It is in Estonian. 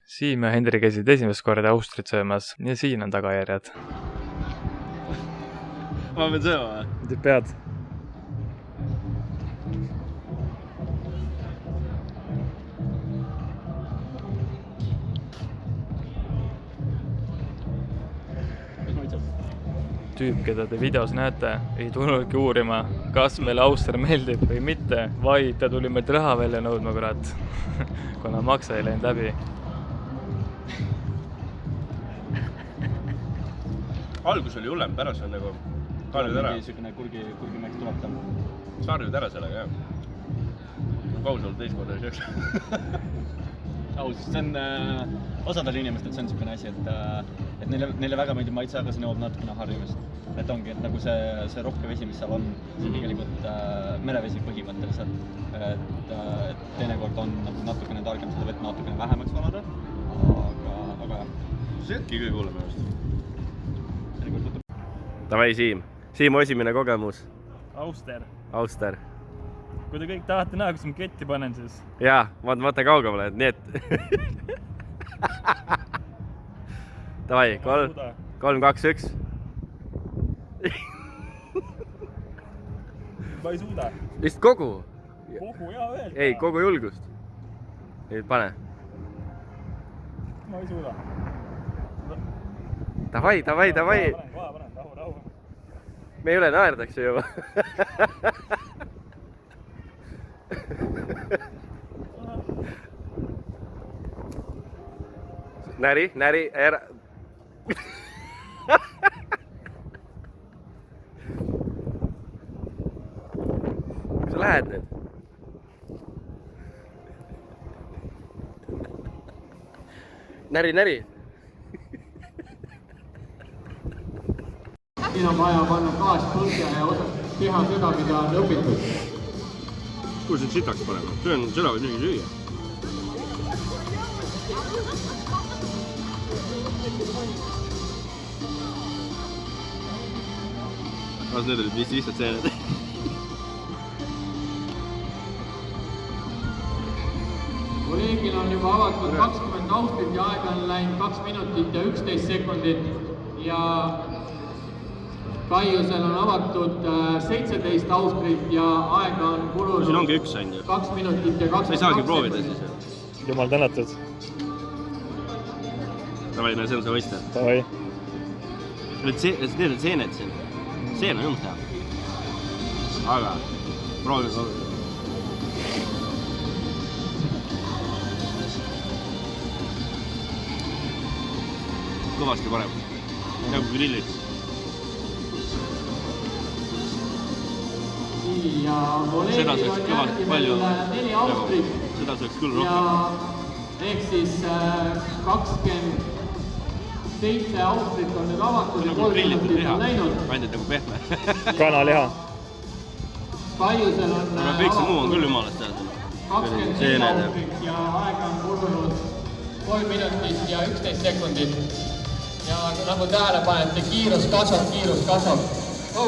Siim ja Hendri käisid esimest korda Austrit söömas ja siin on tagajärjed. Ma pean sööma või? Te pead. Tüüp, keda te videos näete, ei tulnudki uurima, kas meile Auster meeldib või mitte, vaid ta tuli meilt raha välja nõudma, kurat, kuna makse ei läinud läbi. Algus oli hullem, pärast on nagu harjud ära. Niisugune kurgimärk tuleb ta. Sa harjud ära sellega, jah. Kaus olnud teist korda ei sööks. Aus, see on osadel inimestel see on niisugune asi, et neile väga meeldib maitse, aga see nõuab natukene harjumist. Et ongi, et nagu see rohke vesi, mis seal on, see tegelikult merevesi põhimõtteliselt. Et teinekord on natukene targem seda vett natukene vähemaks valada, aga jah. See jätki kõige hullem just. Davai, Siim. Siimu esimene kogemus. Auster. Kui te kõik tahate näha, kus ma ketti panen, siis... Jaa, vaata kaugemale, nii et... Davai, 3, 2, 1. Ma ei suuda. Vist kogu? Kogu, jaa, öelda. Ei, kogu julgust. Nüüd pane. Ma ei suuda. Davai. Panen, rahu. Me ei ole naerdakse juba. Näri, ära. Kus sa lähed nüüd? Näri. Siin on vaja panna gaas põhja ja teha seda, mida on õpitud. Kus nüüd sitaks panema? Seda võib niigi süüa. Kas need olid vist lihtsalt seened? Kolleegil on juba avatud 20 Austrit ja aega on läinud 2 minutit ja 11 sekundit ja Kaiusel on avatud 17 Austrit ja aega on kulunud Siin ongi üks on ju. 2 minutit ja 22 sekundit. Ei saagi proovida siis. Jumal tänatud. Davai, no see on see mõiste. Davai. Need on seened siin. Seen on jõud teha. Aga proovime. Kõvasti parem. Nagu grillid. Ja kolleegil on järgi veel 4 Austrit. Seda sööks küll rohkem. Ehk siis 27 Austrit on nüüd avatud ja 3 minutit on läinud. Ainult nagu pehme. Kanaliha. Kaiusel on aga kõik see muu on küll jumalast teada. 24 Austrit ja aega on kulunud 3 minutit ja 11 sekundit. Ja nagu tähele panete, kiirus kasvab.